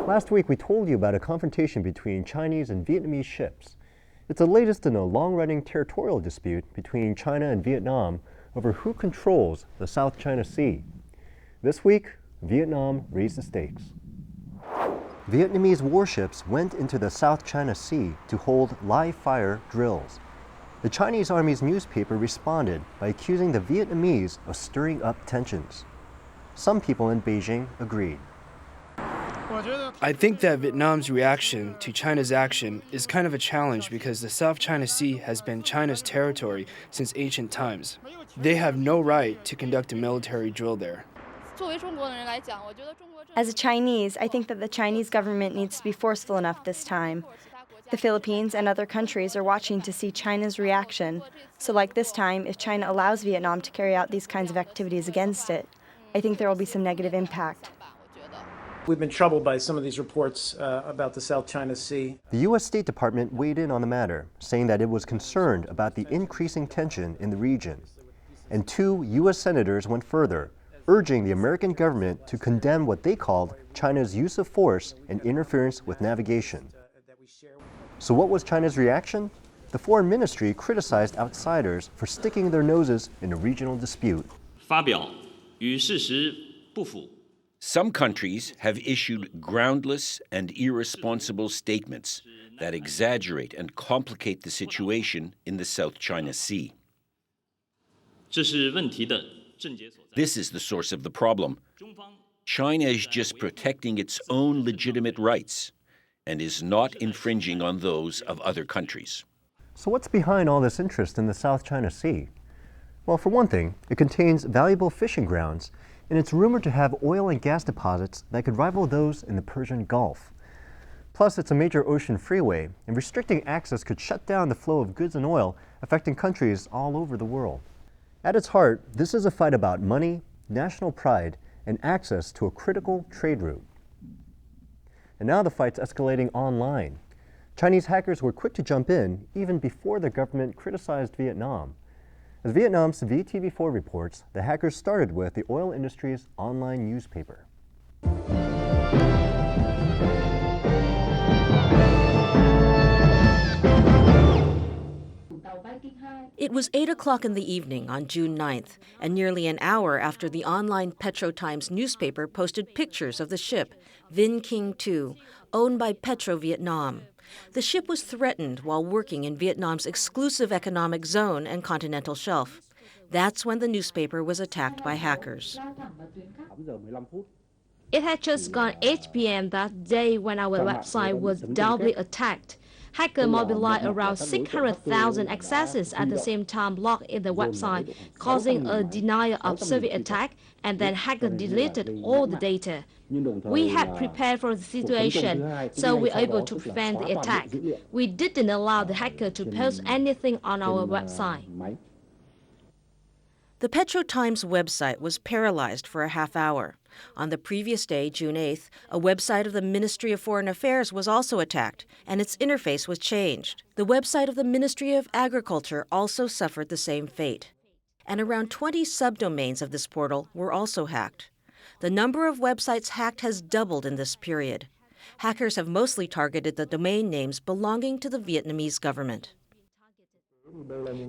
Last week we told you about a confrontation between Chinese and Vietnamese ships. It's the latest in a long-running territorial dispute between China and Vietnam over who controls the South China Sea. This week, Vietnam raised the stakes. Vietnamese warships went into the South China Sea to hold live-fire drills. The Chinese Army's newspaper responded by accusing the Vietnamese of stirring up tensions. Some people in Beijing agreed. I think that Vietnam's reaction to China's action is kind of a challenge because the South China Sea has been China's territory since ancient times. They have no right to conduct a military drill there. As a Chinese, I think that the Chinese government needs to be forceful enough this time. The Philippines and other countries are watching to see China's reaction. So like this time, if China allows Vietnam to carry out these kinds of activities against it, I think there will be some negative impact. We've been troubled by some of these reports about the South China Sea. The U.S. State Department weighed in on the matter, saying that it was concerned about the increasing tension in the region. And 2 U.S. senators went further, urging the American government to condemn what they called China's use of force and interference with navigation. So what was China's reaction? The Foreign Ministry criticized outsiders for sticking their noses in a regional dispute. 发表与事实不符。 Some countries have issued groundless and irresponsible statements that exaggerate and complicate the situation in the South China Sea. 这是问题的症结所在。 This is the source of the problem. China is just protecting its own legitimate rights and is not infringing on those of other countries. So what's behind all this interest in the South China Sea? Well, for one thing, it contains valuable fishing grounds, and it's rumored to have oil and gas deposits that could rival those in the Persian Gulf. Plus, it's a major ocean freeway, and restricting access could shut down the flow of goods and oil, affecting countries all over the world. At its heart, this is a fight about money, national pride, and access to a critical trade route. And now the fight's escalating online. Chinese hackers were quick to jump in, even before the government criticized Vietnam. As Vietnam's VTV4 reports, the hackers started with the oil industry's online newspaper. It was 8 o'clock in the evening on June 9th, and nearly an hour after the online Petro Times newspaper posted pictures of the ship, Nguyen Qui Duc, owned by Petro Vietnam. The ship was threatened while working in Vietnam's exclusive economic zone and continental shelf. That's when the newspaper was attacked by hackers. It had just gone 8 p.m. that day when our website was doubly attacked. Hackers mobilized around 600,000 accesses at the same time logged in the website, causing a denial of service attack, and then hackers deleted all the data. We had prepared for the situation, so we were able to prevent the attack. We didn't allow the hacker to post anything on our website. The Petro Times website was paralyzed for a half hour. On the previous day, June 8th, a website of the Ministry of Foreign Affairs was also attacked, and its interface was changed. The website of the Ministry of Agriculture also suffered the same fate. And around 20 subdomains of this portal were also hacked. The number of websites hacked has doubled in this period. Hackers have mostly targeted the domain names belonging to the Vietnamese government.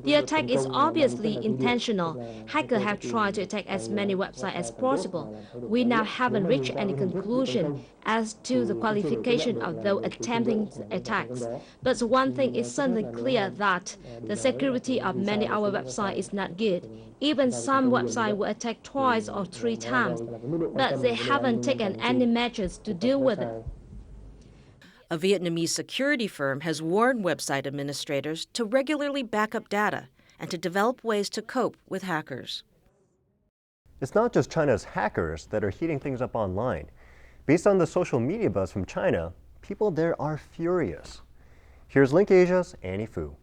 The attack is obviously intentional. Hackers have tried to attack as many websites as possible. We now haven't reached any conclusion as to the qualification of those attempting attacks. But one thing is certainly clear, that the security of many of our websites is not good. Even some websites were attacked 2 or 3 times, but they haven't taken any measures to deal with it. A Vietnamese security firm has warned website administrators to regularly back up data and to develop ways to cope with hackers. It's not just China's hackers that are heating things up online. Based on the social media buzz from China, people there are furious. Here's Link Asia's Annie Fu.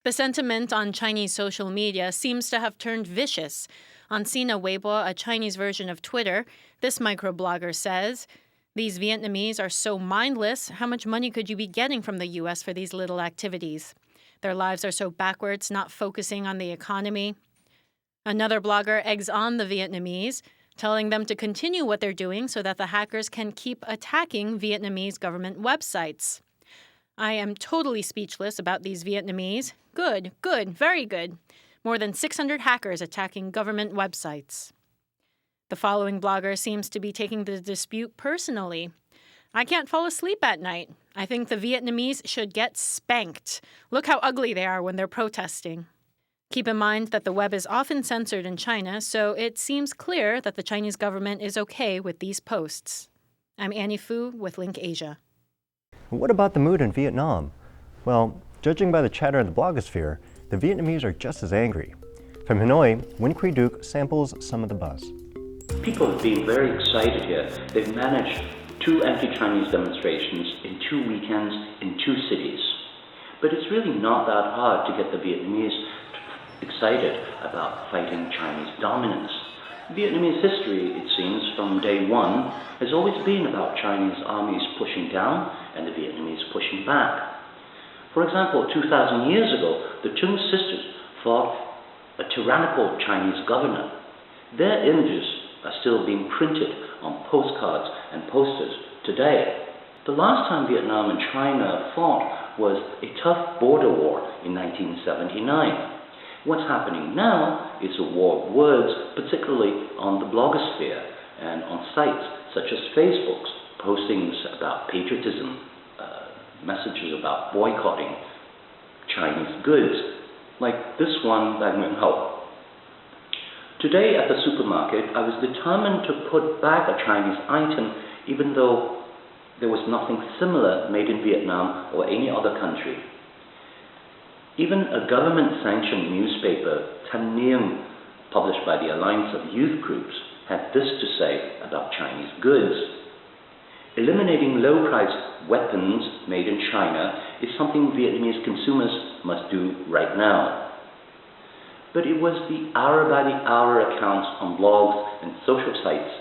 The sentiment on Chinese social media seems to have turned vicious. On Sina Weibo, a Chinese version of Twitter, this microblogger says, "These Vietnamese are so mindless. How much money could you be getting from the U.S. for these little activities? Their lives are so backwards, not focusing on the economy." Another blogger eggs on the Vietnamese, telling them to continue what they're doing so that the hackers can keep attacking Vietnamese government websites. I am totally speechless about these Vietnamese. Good, very good. More than 600 hackers attacking government websites. The following blogger seems to be taking the dispute personally. I can't fall asleep at night. I think the Vietnamese should get spanked. Look how ugly they are when they're protesting. Keep in mind that the web is often censored in China, so it seems clear that the Chinese government is okay with these posts. I'm Annie Fu with Link Asia. What about the mood in Vietnam? Well, judging by the chatter in the blogosphere, the Vietnamese are just as angry. From Hanoi, Nguyen Qui Duc samples some of the buzz. People have been very excited here. They've managed 2 anti-Chinese demonstrations in 2 weekends in 2 cities. But it's really not that hard to get the Vietnamese excited about fighting Chinese dominance. Vietnamese history, it seems, from day one, has always been about Chinese armies pushing down and the Vietnamese pushing back. For example, 2,000 years ago, the Trung sisters fought a tyrannical Chinese governor. Their images are still being printed on postcards and posters today. The last time Vietnam and China fought was a tough border war in 1979. What's happening now is a war of words, particularly on the blogosphere and on sites such as Facebook's postings about patriotism, messages about boycotting Chinese goods, like this one by Nguyen Ho. Today at the supermarket, I was determined to put back a Chinese item even though there was nothing similar made in Vietnam or any other country. Even a government-sanctioned newspaper, Thanh Niên, published by the Alliance of Youth Groups, had this to say about Chinese goods. Eliminating low-priced weapons made in China is something Vietnamese consumers must do right now. But it was the hour-by-the-hour accounts on blogs and social sites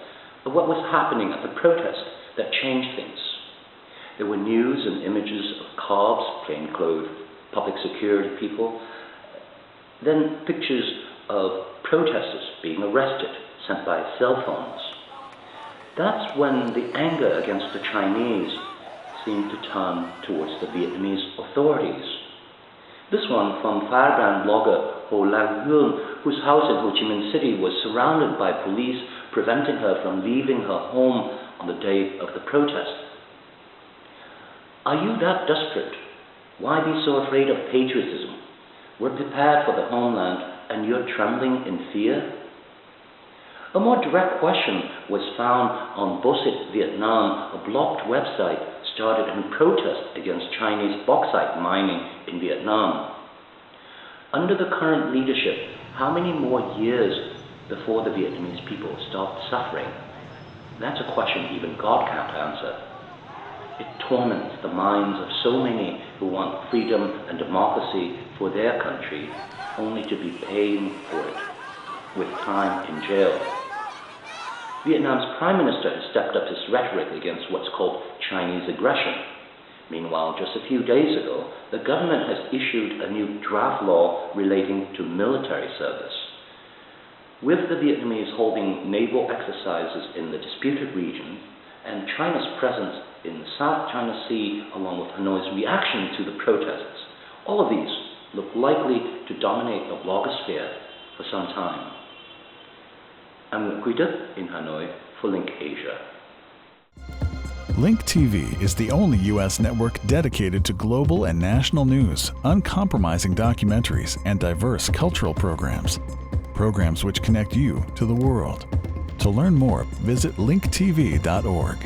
of what was happening at the protest that changed things. There were news and images of cops, plainclothes, public security people, then pictures of protesters being arrested, sent by cell phones. That's when the anger against the Chinese seemed to turn towards the Vietnamese authorities. This one from firebrand blogger Ho Lan Hương, whose house in Ho Chi Minh City was surrounded by police, preventing her from leaving her home on the day of the protest. Are you that desperate? Why be so afraid of patriotism? We're prepared for the homeland and you're trembling in fear? A more direct question was found on Bosit Vietnam, a blocked website started in protest against Chinese bauxite mining in Vietnam. Under the current leadership, how many more years before the Vietnamese people stop suffering? That's a question even God can't answer. It torments the minds of so many who want freedom and democracy for their country, only to be paying for it with time in jail. Vietnam's Prime Minister has stepped up his rhetoric against what's called Chinese aggression. Meanwhile, just a few days ago, the government has issued a new draft law relating to military service. With the Vietnamese holding naval exercises in the disputed region, and China's presence in the South China Sea, along with Hanoi's reaction to the protests, all of these look likely to dominate the blogosphere for some time. I'm Nguyen Qui Duc in Hanoi for Link Asia. Link TV is the only U.S. network dedicated to global and national news, uncompromising documentaries, and diverse cultural programs. Programs which connect you to the world. To learn more, visit linktv.org.